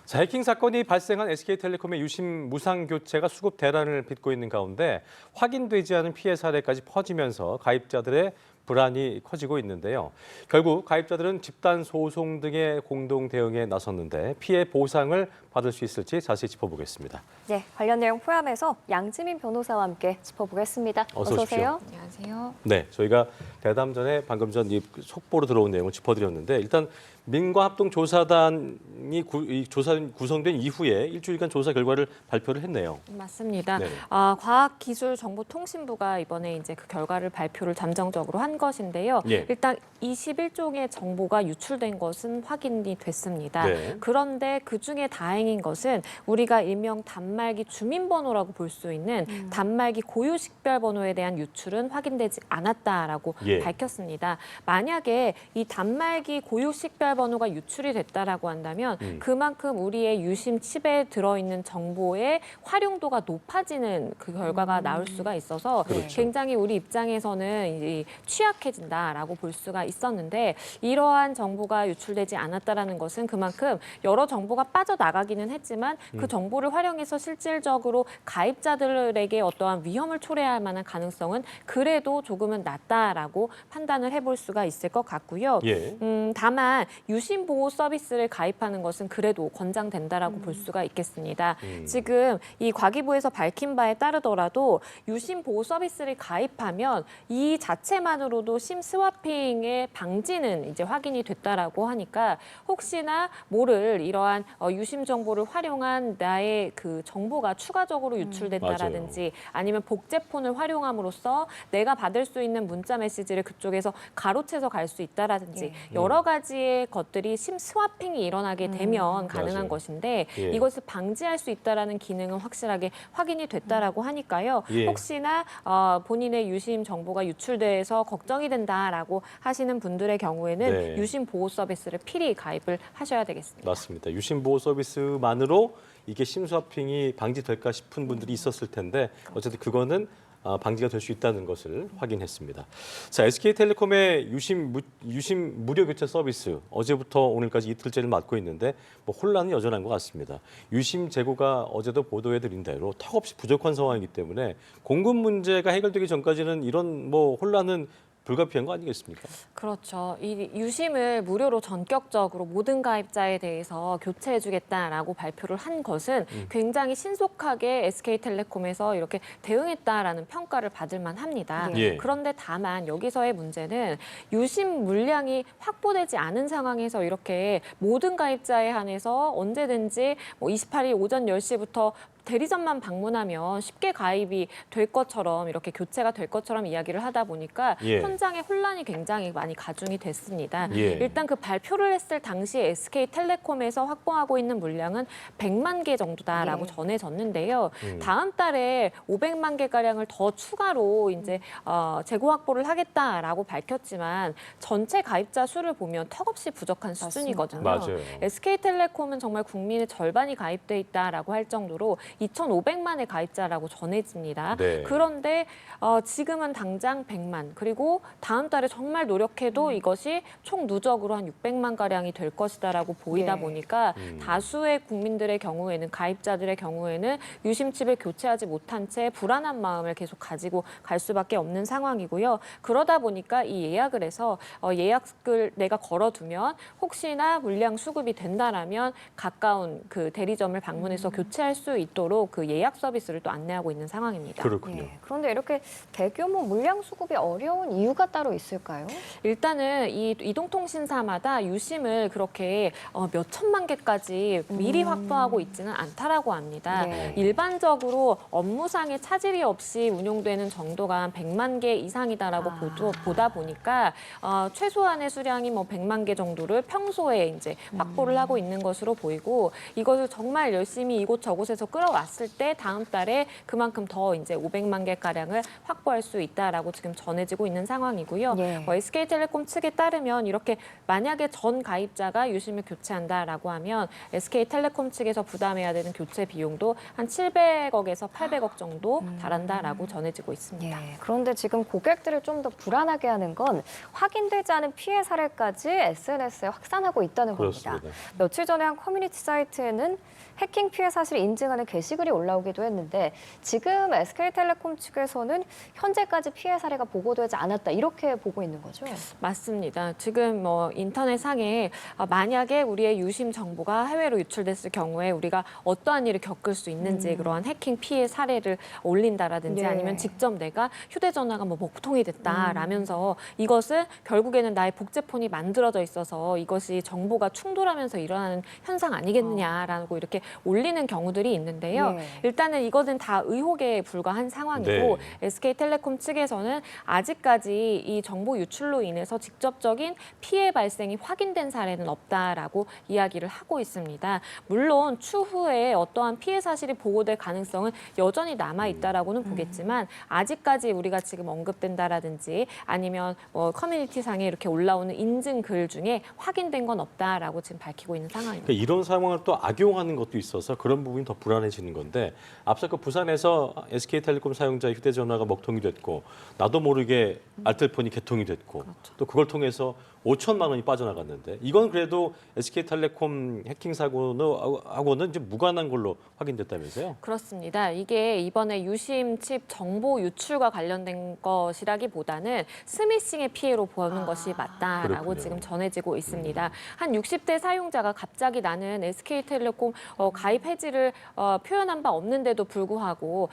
자, 해킹 사건이 발생한 SK텔레콤의 유심 무상 교체가 수급 대란을 빚고 있는 가운데 확인되지 않은 피해 사례까지 퍼지면서 가입자들의 불안이 커지고 있는데요. 결국 가입자들은 집단 소송 등의 공동 대응에 나섰는데 피해 보상을 받을 수 있을지 자세히 짚어보겠습니다. 네, 관련 내용 포함해서 양지민 변호사와 함께 짚어보겠습니다. 어서 오십시오. 안녕하세요. 네, 저희가 대담 전에 방금 전 이 속보로 들어온 내용을 짚어드렸는데 일단 민과합동조사단이 조사 구성된 이후에 일주일간 조사 결과를 발표를 했네요. 맞습니다. 네. 과학기술정보통신부가 이번에 이제 그 결과를 발표를 잠정적으로 한 것인데요. 예. 일단 21종의 정보가 유출된 것은 확인이 됐습니다. 네. 그런데 그중에 다행인 것은 우리가 일명 단말기 주민번호라고 볼 수 있는 단말기 고유식별번호에 대한 유출은 확인되지 않았다라고 예. 밝혔습니다. 만약에 이 단말기 고유식별번호가 유출이 됐다라고 한다면 그만큼 우리의 유심 칩에 들어있는 정보의 활용도가 높아지는 그 결과가 나올 수가 있어서 그렇죠. 굉장히 우리 입장에서는 이 취약해진다라고 볼 수가 있었는데 이러한 정보가 유출되지 않았다라는 것은 그만큼 여러 정보가 빠져나가기는 했지만 그 정보를 활용해서 실질적으로 가입자들에게 어떠한 위험을 초래할 만한 가능성은 그래도 조금은 낮다라고 판단을 해볼 수가 있을 것 같고요. 예. 다만 유심 보호 서비스를 가입하는 것은 그래도 권장된다라고 볼 수가 있겠습니다. 지금 이 과기부에서 밝힌 바에 따르더라도 유심 보호 서비스를 가입하면 이 자체만으로도 심 스와핑의 방지는 이제 확인이 됐다라고 하니까 혹시나 모를 이러한 유심 정보를 활용한 나의 그 정보가 추가적으로 유출됐다라든지 아니면 복제폰을 활용함으로써 내가 받을 수 있는 문자 메시지를 그쪽에서 가로채서 갈 수 있다라든지 여러 가지의 것들이 심 스와핑이 일어나게 되면 가능한 맞아요. 것인데 예. 이것을 방지할 수 있다라는 기능은 확실하게 확인이 됐다라고 하니까요. 예. 혹시나 본인의 유심 정보가 유출돼서 걱정이 된다라고 하시는 분들의 경우에는 네. 유심 보호 서비스를 필히 가입을 하셔야 되겠습니다. 맞습니다. 유심 보호 서비스만으로 이게 심스와핑이 방지될까 싶은 분들이 있었을 텐데 어쨌든 그거는 방지가 될 수 있다는 것을 확인했습니다. 자, SK텔레콤의 유심 무료 교체 서비스 어제부터 오늘까지 이틀째를 맞고 있는데 뭐 혼란은 여전한 것 같습니다. 유심 재고가 어제도 보도해드린 대로 턱없이 부족한 상황이기 때문에 공급 문제가 해결되기 전까지는 이런 뭐 혼란은 불가피한 거 아니겠습니까? 그렇죠. 이 유심을 무료로 전격적으로 모든 가입자에 대해서 교체해주겠다라고 발표를 한 것은 굉장히 신속하게 SK텔레콤에서 이렇게 대응했다라는 평가를 받을 만합니다. 예. 그런데 다만 여기서의 문제는 유심 물량이 확보되지 않은 상황에서 이렇게 모든 가입자에 한해서 언제든지 뭐 28일 오전 10시부터 대리점만 방문하면 쉽게 가입이 될 것처럼 이렇게 교체가 될 것처럼 이야기를 하다 보니까 예. 현장의 혼란이 굉장히 많이 가중이 됐습니다. 예. 일단 그 발표를 했을 당시 SK텔레콤에서 확보하고 있는 물량은 100만 개 정도다라고 전해졌는데요. 다음 달에 500만 개 가량을 더 추가로 이제 재고 확보를 하겠다라고 밝혔지만 전체 가입자 수를 보면 턱없이 부족한 수준이거든요. 맞아요. SK텔레콤은 정말 국민의 절반이 가입돼 있다라고 할 정도로 2,500만의 가입자라고 전해집니다. 네. 그런데 지금은 당장 100만 그리고 다음 달에 정말 노력해도 이것이 총 누적으로 한 600만 가량이 될 것이다라고 보이다 보니까 다수의 국민들의 경우에는 가입자들의 경우에는 유심칩을 교체하지 못한 채 불안한 마음을 계속 가지고 갈 수밖에 없는 상황이고요. 그러다 보니까 이 예약을 해서 예약을 내가 걸어두면 혹시나 물량 수급이 된다라면 가까운 그 대리점을 방문해서 교체할 수 있도록 그 예약 서비스를 또 안내하고 있는 상황입니다. 그렇군요. 예, 그런데 이렇게 대규모 물량 수급이 어려운 이유가 따로 있을까요? 일단은 이 이동통신사마다 유심을 그렇게 몇 천만 개까지 미리 확보하고 있지는 않다라고 합니다. 네. 일반적으로 업무상의 차질이 없이 운용되는 정도가 한 100만 개 이상이다라고 보다 보니까 최소한의 수량이 뭐 100만 개 정도를 평소에 이제 확보를 하고 있는 것으로 보이고 이것을 정말 열심히 이곳저곳에서 끌어왔을 때 다음 달에 그만큼 더 이제 500만 개 가량을 확보할 수 있다라고 지금 전해지고 있는 상황입니다. 상황이고요. 예. SK텔레콤 측에 따르면 이렇게 만약에 전 가입자가 유심을 교체한다라고 하면 SK텔레콤 측에서 부담해야 되는 교체 비용도 한 700억에서 800억 정도 달한다라고 전해지고 있습니다. 예, 그런데 지금 고객들을 좀 더 불안하게 하는 건 확인되지 않은 피해 사례까지 SNS에 확산하고 있다는 겁니다. 그렇습니다. 며칠 전에 한 커뮤니티 사이트에는 해킹 피해 사실을 인증하는 게시글이 올라오기도 했는데 지금 SK텔레콤 측에서는 현재까지 피해 사례가 보고되지 않았다 이렇게 보고 있는 거죠? 맞습니다. 지금 인터넷 상에 만약에 우리의 유심 정보가 해외로 유출됐을 경우에 우리가 어떠한 일을 겪을 수 있는지 그러한 해킹 피해 사례를 올린다라든지 예. 아니면 직접 내가 휴대전화가 먹통이 됐다라면서 이것은 결국에는 나의 복제폰이 만들어져 있어서 이것이 정보가 충돌하면서 일어나는 현상 아니겠느냐라고 이렇게 올리는 경우들이 있는데요. 예. 일단은 이것은 다 의혹에 불과한 상황이고 네. SK텔레콤 측에서는 아직까지 이 정보 유출로 인해서 직접적인 피해 발생이 확인된 사례는 없다라고 이야기를 하고 있습니다. 물론 추후에 어떠한 피해 사실이 보고될 가능성은 여전히 남아 있다라고는 보겠지만 아직까지 우리가 지금 언급된다라든지 아니면 커뮤니티 상에 이렇게 올라오는 인증 글 중에 확인된 건 없다라고 지금 밝히고 있는 상황입니다. 그러니까 이런 상황을 또 악용하는 것도 있어서 그런 부분이 더 불안해지는 건데 앞서 그 부산에서 SK텔레콤 사용자의 휴대전화가 먹통이 됐고 나도 모르게 알뜰폰이 개통이 됐고 또 그걸 통해서 5천만 원이 빠져나갔는데 이건 그래도 SK텔레콤 해킹 사고는 이제 무관한 걸로 확인됐다면서요? 그렇습니다. 이게 이번에 유심 칩 정보 유출과 관련된 것이라기보다는 스미싱의 피해로 보는 것이 맞다라고 그렇군요. 지금 전해지고 있습니다. 한 60대 사용자가 갑자기 나는 SK텔레콤 가입 해지를 표현한 바 없는데도 불구하고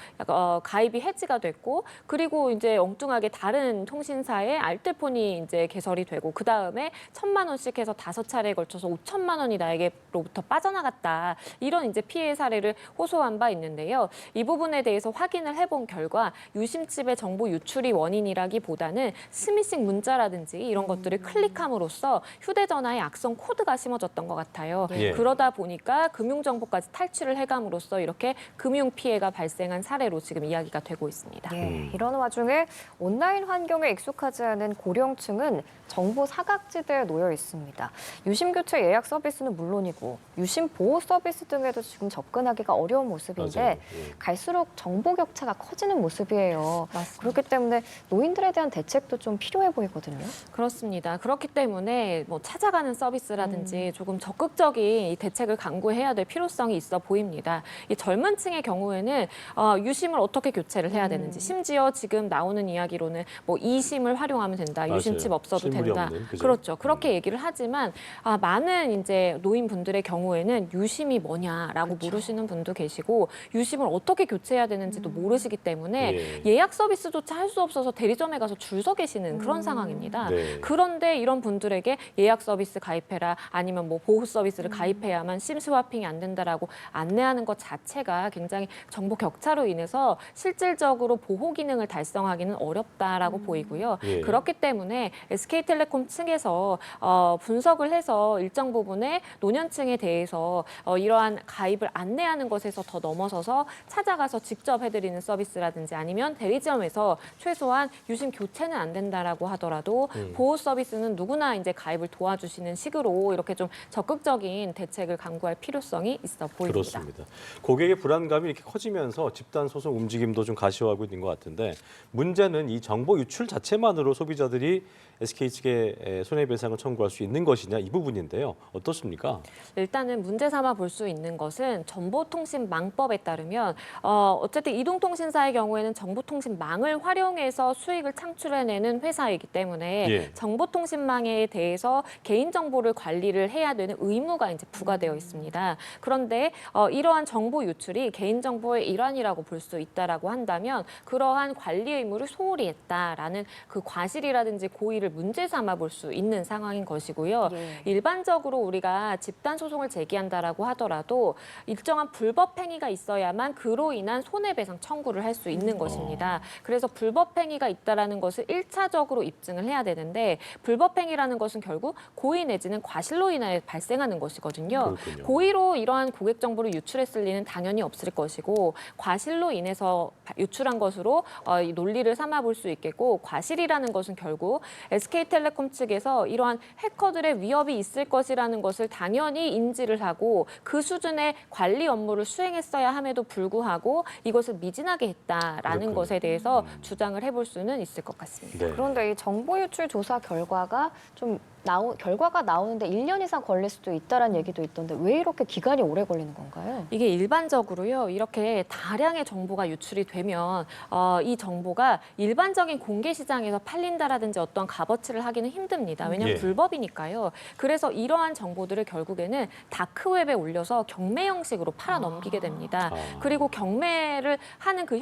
가입이 해지가 됐고 그리고 이제 엉뚱하게 다른 통신사의 알뜰폰이 이제 개설이 되고 그 다음에 1,000만 원씩 해서 5차례에 걸쳐서 5천만 원이 나에게로부터 빠져나갔다. 이런 이제 피해 사례를 호소한 바 있는데요. 이 부분에 대해서 확인을 해본 결과 유심칩의 정보 유출이 원인이라기보다는 스미싱 문자라든지 이런 것들을 클릭함으로써 휴대전화에 악성 코드가 심어졌던 것 같아요. 예. 그러다 보니까 금융정보까지 탈취를 해감으로써 이렇게 금융 피해가 발생한 사례로 지금 이야기가 되고 있습니다. 예, 이런 와중에 온라인 환경에 익숙하지 않은 고령층은 정보 사각지대에 놓여 있습니다. 유심 교체 예약 서비스는 물론이고 유심 보호 서비스 등에도 지금 접근하기가 어려운 모습인데 맞아요. 예. 갈수록 정보 격차가 커지는 모습이에요. 맞습니다. 그렇기 때문에 노인들에 대한 대책도 좀 필요해 보이거든요. 그렇습니다. 그렇기 때문에 찾아가는 서비스라든지 조금 적극적인 이 대책을 강구해야 될 필요성이 있어 보입니다. 이 젊은 층의 경우에는 유심을 어떻게 교체를 해야 되는지 심지어 지금 나오는 이야기로는 이심을 활용하면 된다. 맞아요. 유심칩 없어도 실물이 된다. 없는, 그죠? 그렇죠. 그렇게 얘기를 하지만 많은 이제 노인분들의 경우에는 유심이 뭐냐라고 물으시는 분도 계시고 유심을 어떻게 교체해야 되는지도 모르시기 때문에 예약 서비스조차 할 수 없어서 대리점에 가서 줄 서 계시는 그런 상황입니다. 네. 그런데 이런 분들에게 예약 서비스 가입해라 아니면 보호 서비스를 가입해야만 심 스와핑이 안 된다라고 안내하는 것 자체가 굉장히 정보 격차로 인해서 실질적으로 보호 기능을 달성하기는 어렵다라고 보이고요. 예. 그렇기 때문에 SK텔레콤 측에서 분석을 해서 일정 부분의 노년층에 대해서 이러한 가입을 안내하는 것에서 더 넘어서서 찾아가서 직접 해드리는 서비스라든지 아니면 대리점에서 최소한 유심 교체는 안 된다라고 하더라도 보호 서비스는 누구나 이제 가입을 도와주시는 식으로 이렇게 좀 적극적인 대책을 강구할 필요성이 있어 보입니다. 그렇습니다. 고객의 불안감이 이렇게 커지면서 집단 소송 움직임도 좀 가시화하고 있는 것 같은데 문제는 이 정보 유출 자체만으로 소비자들이 SK 측에 손해배상을 청구할 수 있는 것이냐 이 부분인데요. 어떻습니까? 일단은 문제 삼아 볼 수 있는 것은 정보통신망법에 따르면 어쨌든 이동통신사의 경우에는 정보통신망을 활용해서 수익을 창출해내는 회사이기 때문에 예. 정보통신망에 대해서 개인정보를 관리를 해야 되는 의무가 이제 부과되어 있습니다. 그런데 이러한 정보 유출이 개인정보의 일환이라고 볼 수 있다라고 한다면 그러한 관리 의무를 소홀히 했다라는 그 과실이라든지 고의를 문제 삼아 볼 수 있는 상황인 것이고요. 예. 일반적으로 우리가 집단 소송을 제기한다라고 하더라도 일정한 불법 행위가 있어야만 그로 인한 손해배상 청구를 할 수 있는 것입니다. 그래서 불법 행위가 있다라는 것을 1차적으로 입증을 해야 되는데 불법 행위라는 것은 결국 고의 내지는 과실로 인해 발생하는 것이거든요. 그렇군요. 고의로 이러한 고객 정보를 유출했을 리는 당연히 없을 것이고 과실로 인해서 유출한 것으로 이 논리를 삼아 볼 수 있겠고 사실이라는 것은 결국 SK텔레콤 측에서 이러한 해커들의 위협이 있을 것이라는 것을 당연히 인지를 하고 그 수준의 관리 업무를 수행했어야 함에도 불구하고 이것을 미진하게 했다라는 그렇군요. 것에 대해서 주장을 해볼 수는 있을 것 같습니다. 네. 그런데 이 정보 유출 조사 결과가 결과가 나오는데 1년 이상 걸릴 수도 있다라는 얘기도 있던데 왜 이렇게 기간이 오래 걸리는 건가요? 이게 일반적으로요, 이렇게 다량의 정보가 유출이 되면 이 정보가 일반적인 공개 시장에서 팔린다라든지 어떤 값어치를 하기는 힘듭니다. 왜냐하면 예. 불법이니까요. 그래서 이러한 정보들을 결국에는 다크웹에 올려서 경매 형식으로 팔아 넘기게 됩니다. 아. 그리고 경매를 하는 그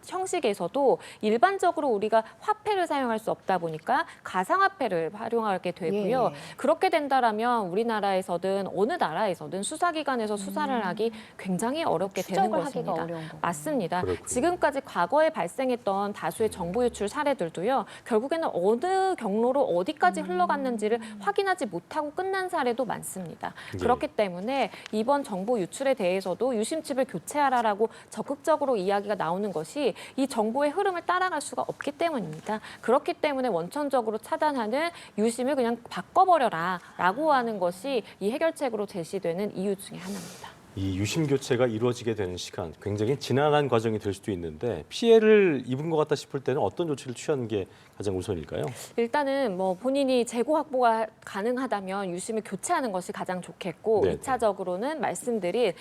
형식에서도 일반적으로 우리가 화폐를 사용할 수 없다 보니까 가상화폐를 활용하게 되고요. 예. 그렇게 된다라면 우리나라에서든 어느 나라에서든 수사기관에서 수사를 하기 굉장히 어렵게 되는 추적을 하기가 것입니다. 어려운 거군요. 맞습니다. 그렇군요. 지금까지 과거에 발생했던 다수의 정보 유출 사례들도요. 결국에는 어느 경로로 어디까지 흘러갔는지를 확인하지 못하고 끝난 사례도 많습니다. 예. 그렇기 때문에 이번 정보 유출에 대해서도 유심칩을 교체하라라고 적극적으로 이야기가 나오는 것이 이 정보의 흐름을 따라갈 수가 없기 때문입니다. 그렇기 때문에 원천적으로 차단하는 유심을 그냥 바꿔버려라라고 하는 것이 이 해결책으로 제시되는 이유 중에 하나입니다. 이 유심 교체가 이루어지게 되는 시간 굉장히 지난한 과정이 될 수도 있는데 피해를 입은 것 같다 싶을 때는 어떤 조치를 취하는 게 가장 우선일까요? 일단은 뭐 본인이 재고 확보가 가능하다면 유심을 교체하는 것이 가장 좋겠고 네. 2차적으로는 말씀드린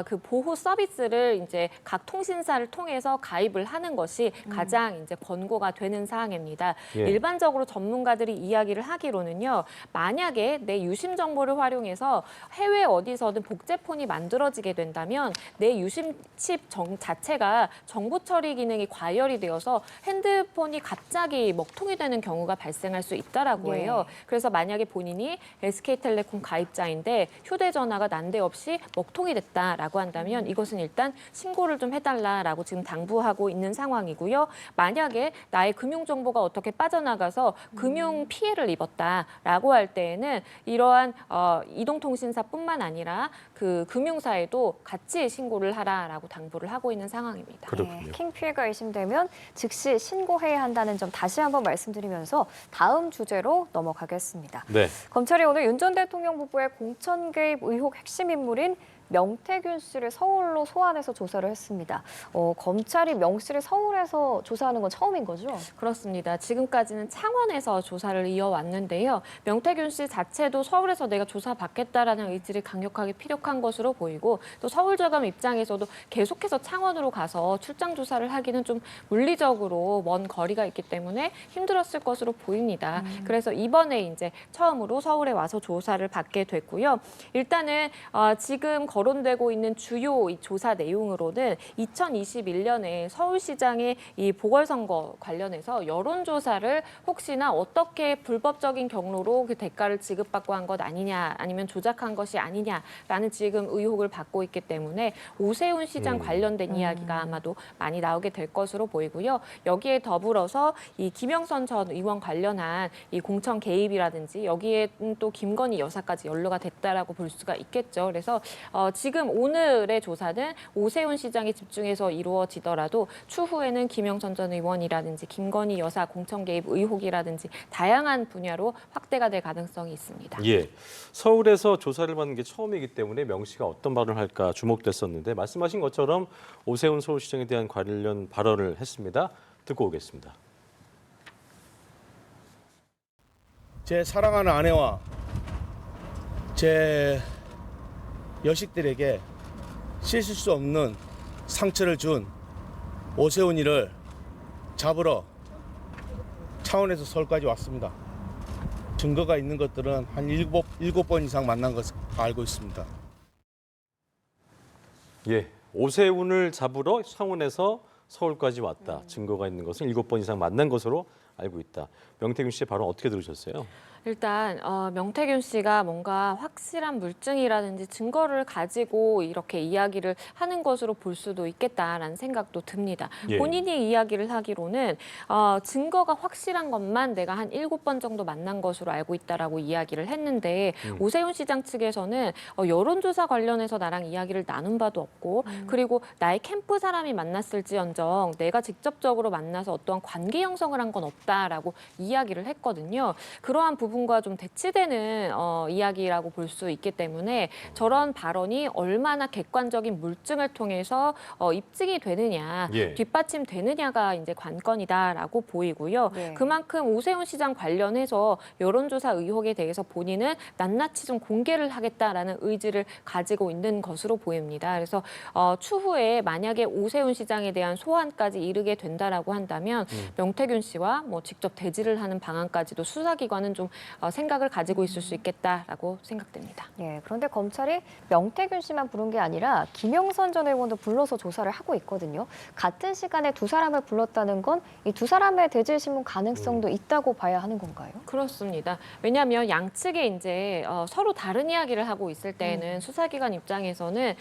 그 보호 서비스를 이제 각 통신사를 통해서 가입을 하는 것이 가장 이제 권고가 되는 사항입니다. 예. 일반적으로 전문가들이 이야기를 하기로는요. 만약에 내 유심 정보를 활용해서 해외 어디서든 복제폰이 만들어지게 된다면 내 유심칩 자체가 정보 처리 기능이 과열이 되어서 핸드폰이 갑자기 먹통이 되는 경우가 발생할 수 있다라고 예. 해요. 그래서 만약에 본인이 SK텔레콤 가입자인데 휴대전화가 난데없이 먹통이 됐다라고 한다면 이것은 일단 신고를 좀 해달라라고 지금 당부하고 있는 상황이고요. 만약에 나의 금융정보가 어떻게 빠져나가서 금융 피해를 입었다라고 할 때에는 이러한 이동통신사뿐만 아니라 그 금융사에도 같이 신고를 하라라고 당부를 하고 있는 상황입니다. 그렇군요. 해킹 피해가 의심되면 즉시 신고해야 한다는 점 다시 한번 말씀드리면서 다음 주제로 넘어가겠습니다. 네. 검찰이 오늘 윤 전 대통령 부부의 공천 개입 의혹 핵심 인물인 명태균 씨를 서울로 소환해서 조사를 했습니다. 검찰이 명 씨를 서울에서 조사하는 건 처음인 거죠? 그렇습니다. 지금까지는 창원에서 조사를 이어왔는데요. 명태균 씨 자체도 서울에서 내가 조사받겠다라는 의지를 강력하게 피력한 것으로 보이고 또 서울저감 입장에서도 계속해서 창원으로 가서 출장 조사를 하기는 좀 물리적으로 먼 거리가 있기 때문에 힘들었을 것으로 보입니다. 그래서 이번에 이제 처음으로 서울에 와서 조사를 받게 됐고요. 일단은 지금 거론되고 있는 주요 이 조사 내용으로는 2021년에 서울시장의 이 보궐선거 관련해서 여론조사를 혹시나 어떻게 불법적인 경로로 그 대가를 지급받고 한 것 아니냐 아니면 조작한 것이 아니냐라는 지금 의혹을 받고 있기 때문에 오세훈 시장 관련된 이야기가 아마도 많이 나오게 될 것으로 보이고요. 여기에 더불어서 이 김영선 전 의원 관련한 이 공천 개입이라든지 여기에 또 김건희 여사까지 연루가 됐다라고 볼 수가 있겠죠. 그래서 지금 오늘의 조사는 오세훈 시장에 집중해서 이루어지더라도 추후에는 김영선 전 의원이라든지 김건희 여사 공천 개입 의혹이라든지 다양한 분야로 확대가 될 가능성이 있습니다. 예. 서울에서 조사를 받는 게 처음이기 때문에 명 씨가 어떤 발언을 할까 주목됐었는데 말씀하신 것처럼 오세훈 서울시장에 대한 관련 발언을 했습니다. 듣고 오겠습니다. 제 사랑하는 아내와 제 여식들에게 씻을 수 없는 상처를 준 오세훈이를 잡으러 창원에서 서울까지 왔습니다. 증거가 있는 것들은 한 7번 이상 만난 것을 알고 있습니다. 예. 오세훈을 잡으러 창원에서 서울까지 왔다. 증거가 있는 것은 7번 이상 만난 것으로 알고 있다. 명태균 씨의 발언 어떻게 들으셨어요? 일단 명태균 씨가 뭔가 확실한 물증이라든지 증거를 가지고 이렇게 이야기를 하는 것으로 볼 수도 있겠다라는 생각도 듭니다. 예. 본인이 이야기를 하기로는 증거가 확실한 것만 내가 한 7번 정도 만난 것으로 알고 있다라고 이야기를 했는데 오세훈 시장 측에서는 여론조사 관련해서 나랑 이야기를 나눈 바도 없고 그리고 나의 캠프 사람이 만났을지언정 내가 직접적으로 만나서 어떠한 관계 형성을 한 건 없다라고 이야기를 했거든요. 그러한 부분과 좀 대치되는 이야기라고 볼 수 있기 때문에 저런 발언이 얼마나 객관적인 물증을 통해서 입증이 되느냐, 예. 뒷받침되느냐가 이제 관건이다라고 보이고요. 네. 그만큼 오세훈 시장 관련해서 여론조사 의혹에 대해서 본인은 낱낱이 좀 공개를 하겠다라는 의지를 가지고 있는 것으로 보입니다. 그래서 추후에 만약에 오세훈 시장에 대한 소환까지 이르게 된다라고 한다면 명태균 씨와 뭐 직접 대峙를 하는 방안까지도 수사기관은 좀 생각을 가지고 있을 수 있겠다라고 생각됩니다. 예, 그런데 검찰이 명태균 씨만 부른 게 아니라 김영선 전 의원도 불러서 조사를 하고 있거든요. 같은 시간에 두 사람을 불렀다는 건 이 두 사람의 대질 신문 가능성도 있다고 봐야 하는 건가요? 그렇습니다. 왜냐하면 양측에 이제 서로 다른 이야기를 하고 있을 때에는 수사기관 입장에서는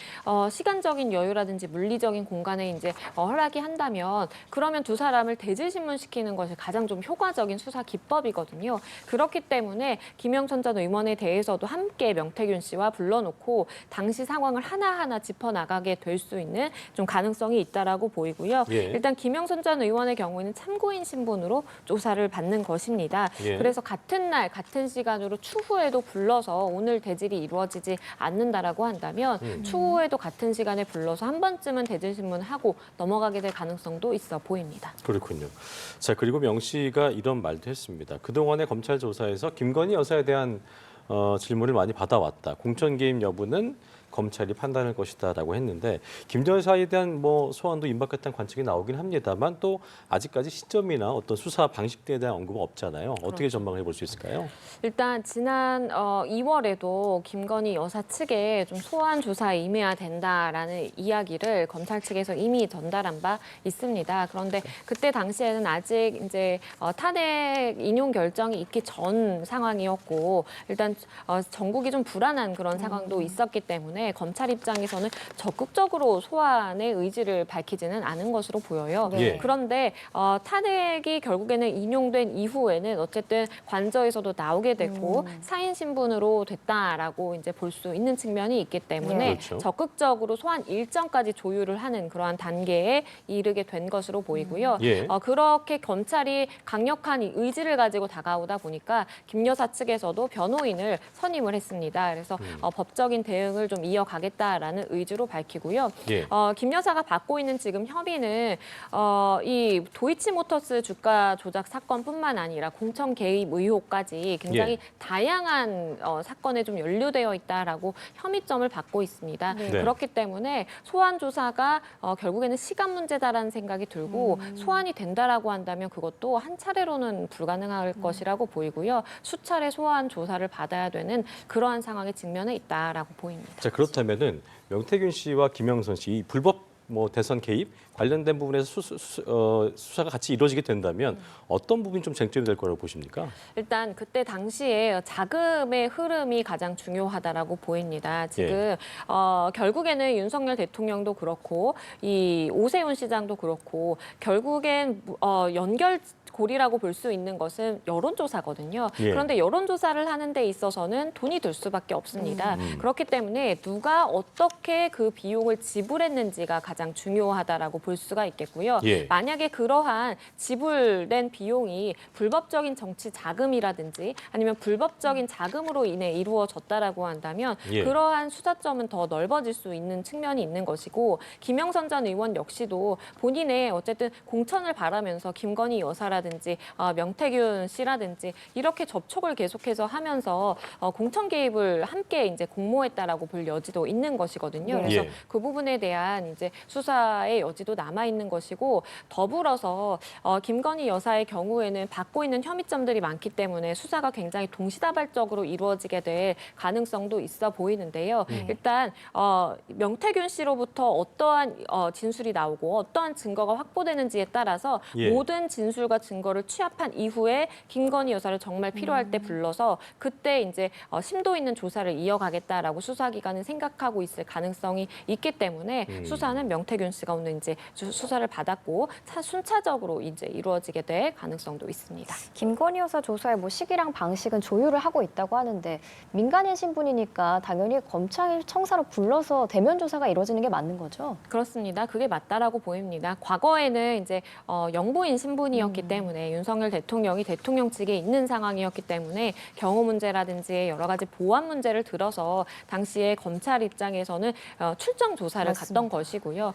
시간적인 여유라든지 물리적인 공간에 이제 허락이 한다면 그러면 두 사람을 대질 신문시키는 것이 가장 좀 효과적인 수사 기법이거든요. 그렇기 때문에 김영선 전 의원에 대해서도 함께 명태균 씨와 불러놓고 당시 상황을 하나하나 짚어나가게 될 수 있는 좀 가능성이 있다라고 보이고요. 예. 일단 김영선 전 의원의 경우에는 참고인 신분으로 조사를 받는 것입니다. 예. 그래서 같은 날 같은 시간으로 추후에도 불러서 오늘 대질이 이루어지지 않는다라고 한다면 추후에도 같은 시간에 불러서 한 번쯤은 대질 신문하고 넘어가게 될 가능성도 있어 보입니다. 그렇군요. 자, 그리고 명 씨가 이런 말도 했습니다. 그동안의 검찰 조사에서 김건희 여사에 대한 질문을 많이 받아왔다. 공천 개입 여부는 검찰이 판단할 것이다라고 했는데 김 여사에 대한 뭐 소환도 임박했다는 관측이 나오긴 합니다만 또 아직까지 시점이나 어떤 수사 방식에 대한 언급은 없잖아요. 어떻게 전망을 해볼 수 있을까요? 일단 지난 2월에도 김건희 여사 측에 좀 소환 조사에 임해야 된다라는 이야기를 검찰 측에서 이미 전달한 바 있습니다. 그런데 그때 당시에는 아직 이제 탄핵 인용 결정이 있기 전 상황이었고 일단 전국이 좀 불안한 그런 상황도 있었기 때문에 검찰 입장에서는 적극적으로 소환의 의지를 밝히지는 않은 것으로 보여요. 예. 그런데 탄핵이 결국에는 인용된 이후에는 어쨌든 관저에서도 나오게 됐고 사인 신분으로 됐다라고 이제 볼 수 있는 측면이 있기 때문에 그렇죠. 적극적으로 소환 일정까지 조율을 하는 그러한 단계에 이르게 된 것으로 보이고요. 예. 그렇게 검찰이 강력한 이 의지를 가지고 다가오다 보니까 김 여사 측에서도 변호인을 선임을 했습니다. 그래서 법적인 대응을 좀 이어가겠다라는 의지로 밝히고요. 예. 김 여사가 받고 있는 지금 혐의는 이 도이치모터스 주가 조작 사건뿐만 아니라 공천 개입 의혹까지 굉장히 예. 다양한 사건에 좀 연루되어 있다라고 혐의점을 받고 있습니다. 네. 네. 그렇기 때문에 소환 조사가 결국에는 시간 문제다라는 생각이 들고 소환이 된다라고 한다면 그것도 한 차례로는 불가능할 것이라고 보이고요. 수차례 소환 조사를 받아야 되는 그러한 상황에 직면해 있다라고 보입니다. 자, 그렇다면은 명태균 씨와 김영선 씨 이 불법 뭐 대선 개입 관련된 부분에서 수사가 같이 이루어지게 된다면 어떤 부분이 좀 쟁점이 될 거라고 보십니까? 일단 그때 당시에 자금의 흐름이 가장 중요하다라고 보입니다. 지금 결국에는 윤석열 대통령도 그렇고 이 오세훈 시장도 그렇고 결국엔 연결 고리라고 볼 수 있는 것은 여론조사거든요. 예. 그런데 여론조사를 하는 데 있어서는 돈이 들 수밖에 없습니다. 그렇기 때문에 누가 어떻게 그 비용을 지불했는지가 가장 중요하다라고 볼 수가 있겠고요. 예. 만약에 그러한 지불된 비용이 불법적인 정치 자금이라든지 아니면 불법적인 자금으로 인해 이루어졌다라고 한다면 예. 그러한 수사점은 더 넓어질 수 있는 측면이 있는 것이고 김영선 전 의원 역시도 본인의 어쨌든 공천을 바라면서 김건희 여사라든지 명태균 씨라든지 이렇게 접촉을 계속해서 하면서 공천 개입을 함께 이제 공모했다라고 볼 여지도 있는 것이거든요. 네. 그래서 예. 그 부분에 대한 이제 수사의 여지도 남아 있는 것이고 더불어서 김건희 여사의 경우에는 받고 있는 혐의점들이 많기 때문에 수사가 굉장히 동시다발적으로 이루어지게 될 가능성도 있어 보이는데요. 일단 명태균 씨로부터 어떠한 진술이 나오고 어떠한 증거가 확보되는지에 따라서 예. 모든 진술과 증거 증거를 취합한 이후에 김건희 여사를 정말 필요할 때 불러서 그때 이제 심도 있는 조사를 이어가겠다라고 수사기관은 생각하고 있을 가능성이 있기 때문에 수사는 명태균 씨가 오늘 이제 수사를 받았고 순차적으로 이제 이루어지게 될 가능성도 있습니다. 김건희 여사 조사의 뭐 시기랑 방식은 조율을 하고 있다고 하는데 민간인 신분이니까 당연히 검찰 청사로 불러서 대면 조사가 이루어지는 게 맞는 거죠? 그렇습니다. 그게 맞다라고 보입니다. 과거에는 이제 영부인 신분이었기 때문에 윤석열 대통령이 대통령 측에 있는 상황이었기 때문에 경호 문제라든지 여러 가지 보안 문제를 들어서 당시에 검찰 입장에서는 출정 조사를 맞습니다. 갔던 것이고요.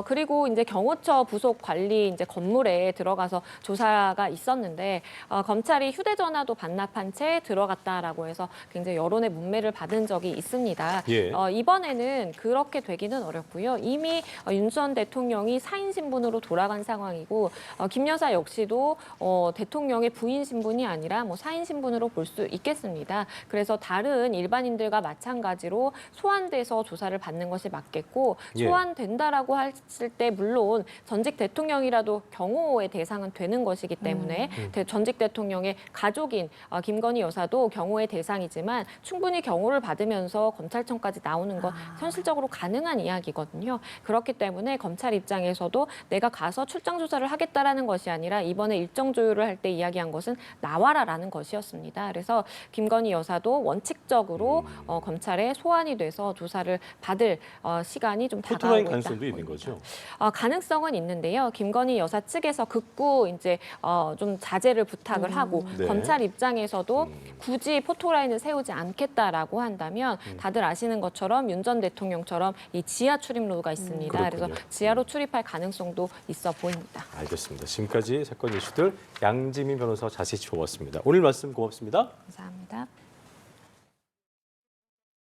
그리고 이제 경호처 부속 관리 이제 건물에 들어가서 조사가 있었는데 검찰이 휴대전화도 반납한 채 들어갔다라고 해서 굉장히 여론의 문매를 받은 적이 있습니다. 예. 이번에는 그렇게 되기는 어렵고요. 이미 윤 전 대통령이 사인 신분으로 돌아간 상황이고 김 여사 역시도 대통령의 부인 신분이 아니라 뭐 사인 신분으로 볼 수 있겠습니다. 그래서 다른 일반인들과 마찬가지로 소환돼서 조사를 받는 것이 맞겠고 예. 소환된다라고 했을 때 물론 전직 대통령이라도 경호의 대상은 되는 것이기 때문에 전직 대통령의 가족인 김건희 여사도 경호의 대상이지만 충분히 경호를 받으면서 검찰청까지 나오는 건 현실적으로 가능한 이야기거든요. 그렇기 때문에 검찰 입장에서도 내가 가서 출장 조사를 하겠다라는 것이 아니라 이번에 일정 조율을 할 때 이야기한 것은 나와라라는 것이었습니다. 그래서 김건희 여사도 원칙적으로 검찰에 소환이 돼서 조사를 받을 시간이 좀 다가오고 포토라인 있다. 가능성도 있는 거죠. 가능성은 있는데요. 김건희 여사 측에서 극구 이제 좀 자제를 부탁을 하고 네. 검찰 입장에서도 굳이 포토라인을 세우지 않겠다라고 한다면 다들 아시는 것처럼 윤 전 대통령처럼 이 지하 출입로가 있습니다. 그렇군요. 그래서 지하로 출입할 가능성도 있어 보입니다. 알겠습니다. 지금까지 사건 이슈들 양지민 변호사와 자세히 짚어봤습니다. 오늘 말씀 고맙습니다. 감사합니다.